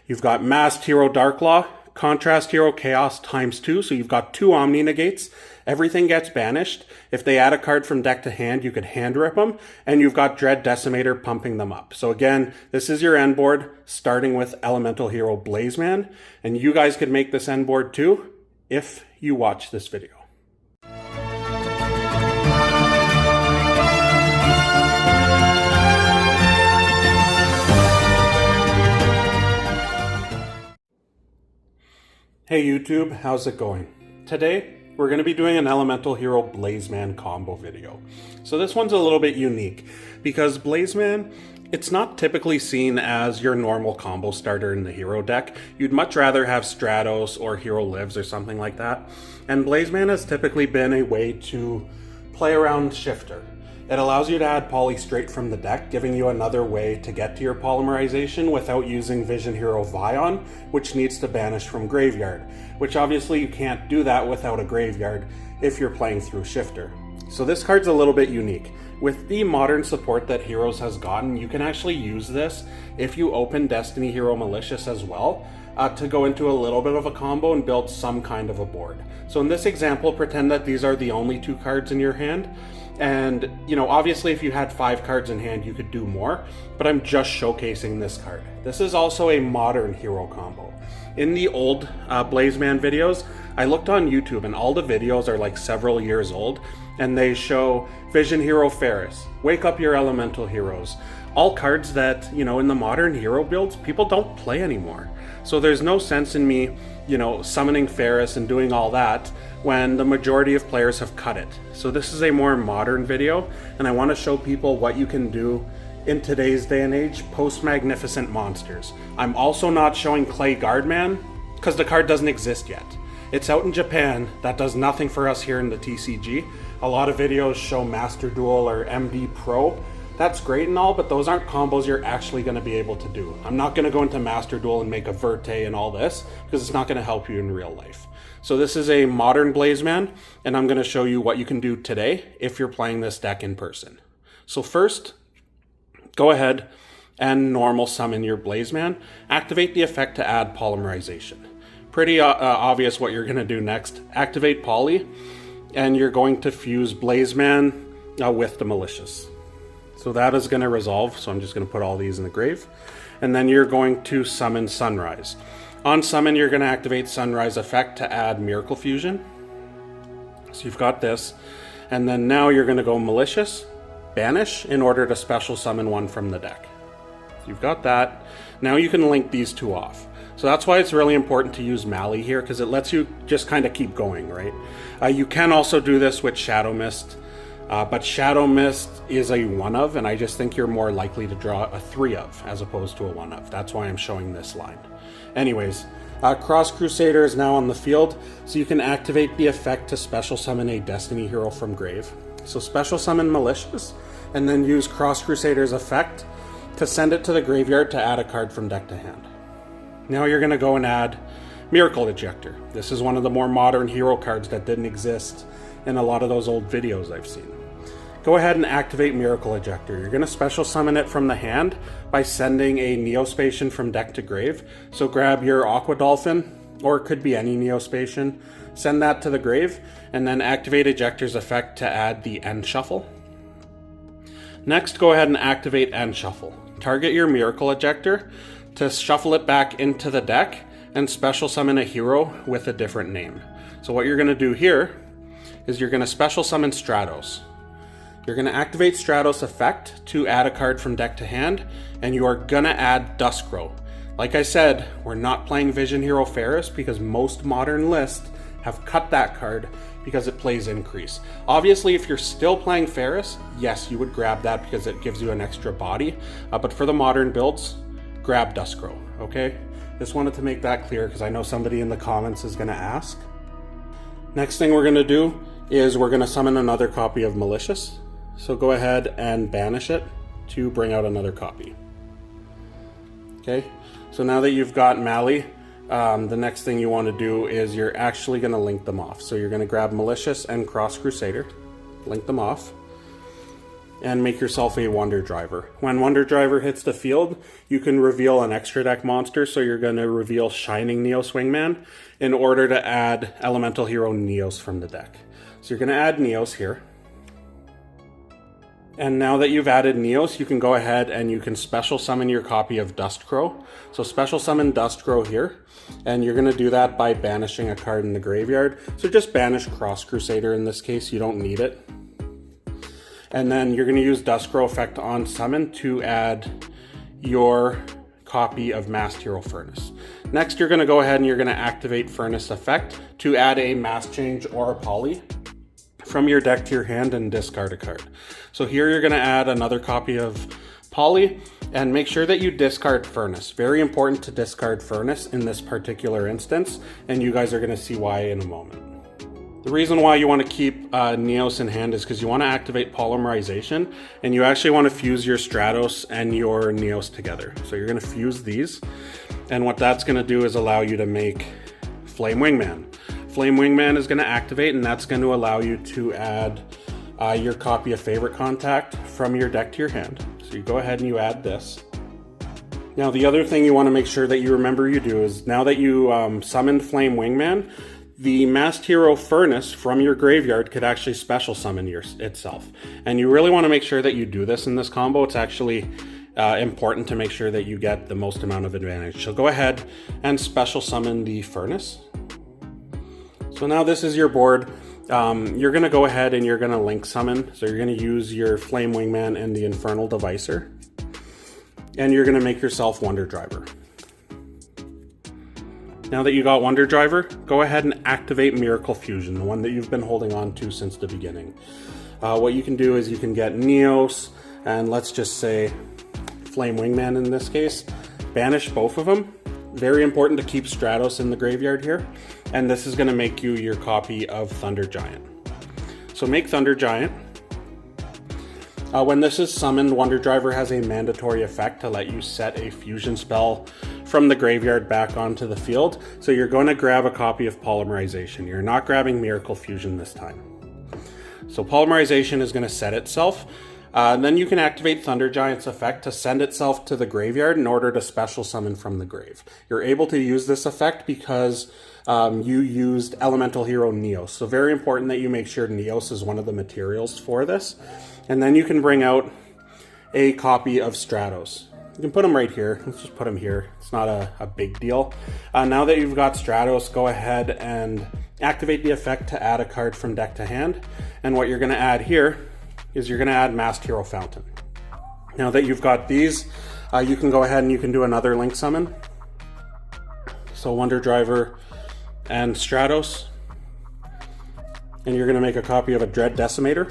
You've got Masked Hero Dark Law, Contrast Hero Chaos ×2, so you've got 2 Omni-Negates. Everything gets banished. If they add a card from deck to hand, you could hand rip them, and you've got Dread Decimator pumping them up. So again, this is your end board, starting with Elemental HERO Blazeman, and you guys could make this end board too, if you watch this video. Hey YouTube, how's it going? Today, we're going to be doing an Elemental HERO Blazeman combo video. So this one's a little bit unique, because Blazeman, it's not typically seen as your normal combo starter in the hero deck. You'd much rather have Stratos or Hero Lives or something like that. And Blazeman has typically been a way to play around Shifter. It allows you to add poly straight from the deck, giving you another way to get to your polymerization without using Vision Hero Vion, which needs to banish from graveyard, which obviously you can't do that without a graveyard if you're playing through Shifter. So this card's a little bit unique. With the modern support that Heroes has gotten, you can actually use this if you open Destiny Hero Malicious as well, to go into a little bit of a combo and build some kind of a board. So in this example, pretend that these are the only 2 cards in your hand. And, you know, obviously if you had 5 cards in hand, you could do more, but I'm just showcasing this card. This is also a modern hero combo. In the old Blazeman videos, I looked on YouTube and all the videos are like several years old, and they show Vision Hero Faris, Wake Up Your Elemental Heroes, all cards that, you know, in the modern hero builds, people don't play anymore. So there's no sense in me, you know, summoning Faris and doing all that when the majority of players have cut it. So this is a more modern video, and I want to show people what you can do in today's day and age post-Magnificent Monsters. I'm also not showing Clay Guardman because the card doesn't exist yet. It's out in Japan. That does nothing for us here in the TCG. A lot of videos show Master Duel or MD Pro. That's great and all, but those aren't combos you're actually going to be able to do. I'm not going to go into Master Duel and make a Verte and all this, because it's not going to help you in real life. So this is a modern Blazeman, and I'm going to show you what you can do today if you're playing this deck in person. So first, go ahead and normal summon your Blazeman. Activate the effect to add polymerization. Pretty obvious what you're going to do next. Activate Poly, and you're going to fuse Blazeman with the Malicious. So that is going to resolve, so I'm just going to put all these in the grave. And then you're going to summon Sunrise. On summon, you're going to activate Sunrise effect to add Miracle Fusion. So you've got this. And then now you're going to go Malicious, Banish, in order to special summon one from the deck. So you've got that. Now you can link these 2 off. So that's why it's really important to use Mali here, because it lets you just kind of keep going, right? You can also do this with Shadow Mist. But Shadow Mist is a 1-of, and I just think you're more likely to draw a 3-of as opposed to a 1-of. That's why I'm showing this line. Anyways, Cross Crusader is now on the field, so you can activate the effect to special summon a Destiny hero from grave. So special summon Malicious, and then use Cross Crusader's effect to send it to the graveyard to add a card from deck to hand. Now you're going to go and add Miracle Ejector. This is one of the more modern hero cards that didn't exist in a lot of those old videos I've seen. Go ahead and activate Miracle Ejector. You're going to special summon it from the hand by sending a Neospatian from deck to grave. So grab your Aqua Dolphin, or it could be any Neospatian, send that to the grave, and then activate Ejector's effect to add the End Shuffle. Next, go ahead and activate End Shuffle. Target your Miracle Ejector to shuffle it back into the deck and special summon a hero with a different name. So what you're going to do here is you're going to special summon Stratos. You're going to activate Stratos effect to add a card from deck to hand, and you are going to add Duskrow. Like I said, we're not playing Vision Hero Faris because most modern lists have cut that card because it plays Increase. Obviously, if you're still playing Faris, yes, you would grab that because it gives you an extra body, but for the modern builds, grab Duskrow, okay? Just wanted to make that clear because I know somebody in the comments is going to ask. Next thing we're going to do is we're going to summon another copy of Malicious. So go ahead and banish it to bring out another copy. Okay, so now that you've got Mali, the next thing you want to do is you're actually going to link them off. So you're going to grab Malicious and Cross Crusader, link them off, and make yourself a Wonder Driver. When Wonder Driver hits the field, you can reveal an extra deck monster, so you're going to reveal Shining Neos Wingman in order to add Elemental Hero Neos from the deck. So you're going to add Neos here. And now that you've added Neos, you can go ahead and you can special summon your copy of Dustcrow. So special summon Dustcrow here, and you're going to do that by banishing a card in the graveyard. So just banish Cross Crusader in this case, you don't need it. And then you're going to use Dustcrow effect on summon to add your copy of Masked Hero Furnace. Next, you're going to go ahead and you're going to activate Furnace effect to add a Mass Change or a Poly from your deck to your hand and discard a card. So here you're going to add another copy of Poly and make sure that you discard Furnace. Very important to discard Furnace in this particular instance, and you guys are going to see why in a moment. The reason why you want to keep Neos in hand is because you want to activate Polymerization, and you actually want to fuse your Stratos and your Neos together. So you're going to fuse these, and what that's going to do is allow you to make Flame Wingman. Flame Wingman is going to activate, and that's going to allow you to add your copy of Favorite Contact from your deck to your hand. So you go ahead and you add this. Now the other thing you want to make sure that you remember you do is, now that you summoned Flame Wingman, the Masked Hero Furnace from your graveyard could actually special summon itself. And you really want to make sure that you do this in this combo. It's actually important to make sure that you get the most amount of advantage. So go ahead and special summon the Furnace. So now this is your board. You're going to go ahead and you're going to link summon. So you're going to use your Flame Wingman and the Infernal Devicer. And you're going to make yourself Wonder Driver. Now that you got Wonder Driver, go ahead and activate Miracle Fusion, the one that you've been holding on to since the beginning. What you can do is you can get Neos, and let's just say Flame Wingman in this case. Banish both of them. Very important to keep Stratos in the graveyard here. And this is going to make you your copy of Thunder Giant. So make Thunder Giant. When this is summoned, Wonder Driver has a mandatory effect to let you set a fusion spell from the graveyard back onto the field. So you're going to grab a copy of Polymerization. You're not grabbing Miracle Fusion this time. So Polymerization is going to set itself. Then you can activate Thunder Giant's effect to send itself to the graveyard in order to special summon from the grave. You're able to use this effect because you used Elemental Hero Neos. So very important that you make sure Neos is one of the materials for this. And then you can bring out a copy of Stratos. You can put them right here. Let's just put them here. It's not a big deal. Now that you've got Stratos, go ahead and activate the effect to add a card from deck to hand. And what you're going to add here is you're going to add Masked Hero Fountain. Now that you've got these, you can go ahead and you can do another link summon. So Wonder Driver and Stratos. And you're going to make a copy of a Dread Decimator.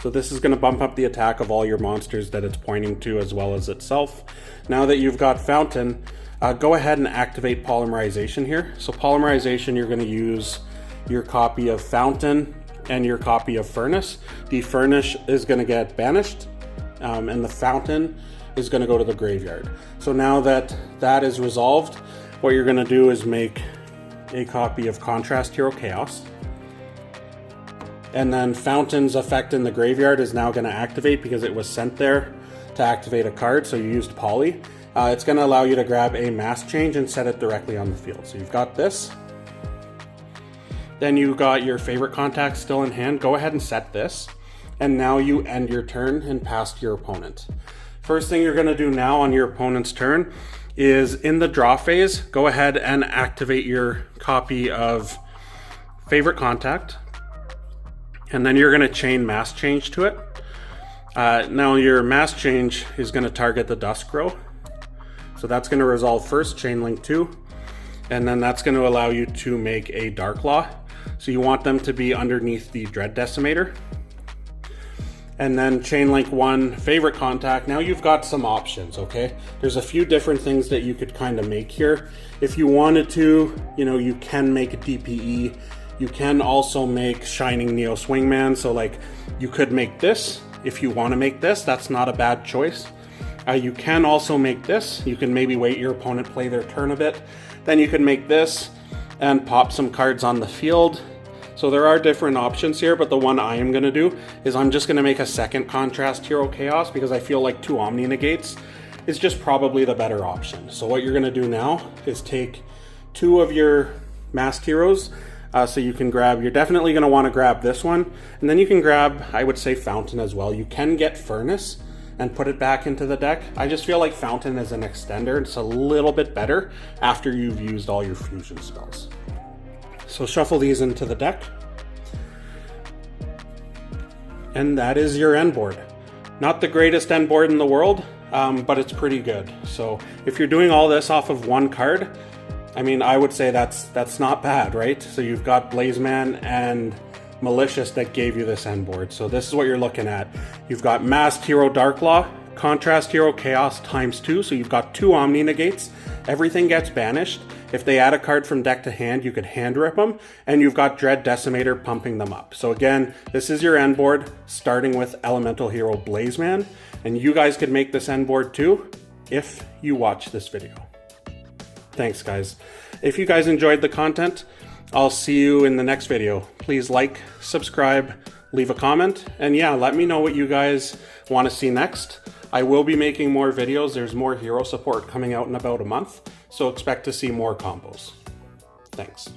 So this is going to bump up the attack of all your monsters that it's pointing to as well as itself. Now that you've got Fountain, go ahead and activate Polymerization here. So Polymerization, you're going to use your copy of Fountain and your copy of Furnace. The Furnace is going to get banished, and the Fountain is going to go to the graveyard. So now that that is resolved, what you're going to do is make a copy of Contrast Hero Chaos. And then Fountain's effect in the graveyard is now going to activate because it was sent there to activate a card, so you used Poly. It's going to allow you to grab a Mass Change and set it directly on the field. So you've got this. Then you've got your Favorite Contact still in hand. Go ahead and set this. And now you end your turn and pass to your opponent. First thing you're going to do now on your opponent's turn is in the draw phase, go ahead and activate your copy of Favorite Contact. And then you're going to chain Mass Change to it. Now your Mass Change is going to target the Dustcrow. So that's going to resolve first, Chain Link 2. And then that's going to allow you to make a Dark Law. So you want them to be underneath the Dread Decimator. And then Chain Link 1, Favorite Contact. Now you've got some options, okay? There's a few different things that you could kind of make here. If you wanted to, you can make a DPE. You can also make Shining Neos Wingman. So like you could make this. If you want to make this, that's not a bad choice. You can also make this. You can maybe wait your opponent play their turn a bit. Then you can make this and pop some cards on the field. So there are different options here, but the one I am going to do is I'm just going to make a second contrast hero chaos because I feel like 2 Omni-Negates is just probably the better option. So what you're going to do now is take 2 of your masked heroes. So you can grab, you're definitely going to want to grab this one, and then you can grab, I would say, Fountain as well. You can get Furnace and put it back into the deck. I just feel like Fountain is an extender. It's a little bit better after you've used all your fusion spells. So shuffle these into the deck. And that is your end board. Not the greatest end board in the world, but it's pretty good. So if you're doing all this off of 1 card, I mean, I would say that's not bad, right? So you've got Blazeman and Malicious that gave you this end board. So this is what you're looking at. You've got Masked Hero Dark Law, Contrast Hero Chaos ×2. So you've got 2 Omni-Negates. Everything gets banished. If they add a card from deck to hand, you could hand rip them. And you've got Dread Decimator pumping them up. So again, this is your end board, starting with Elemental Hero Blazeman. And you guys could make this end board too, if you watch this video. Thanks, guys. If you guys enjoyed the content, I'll see you in the next video. Please like, subscribe, leave a comment, and yeah, let me know what you guys want to see next. I will be making more videos. There's more hero support coming out in about a month, so expect to see more combos. Thanks.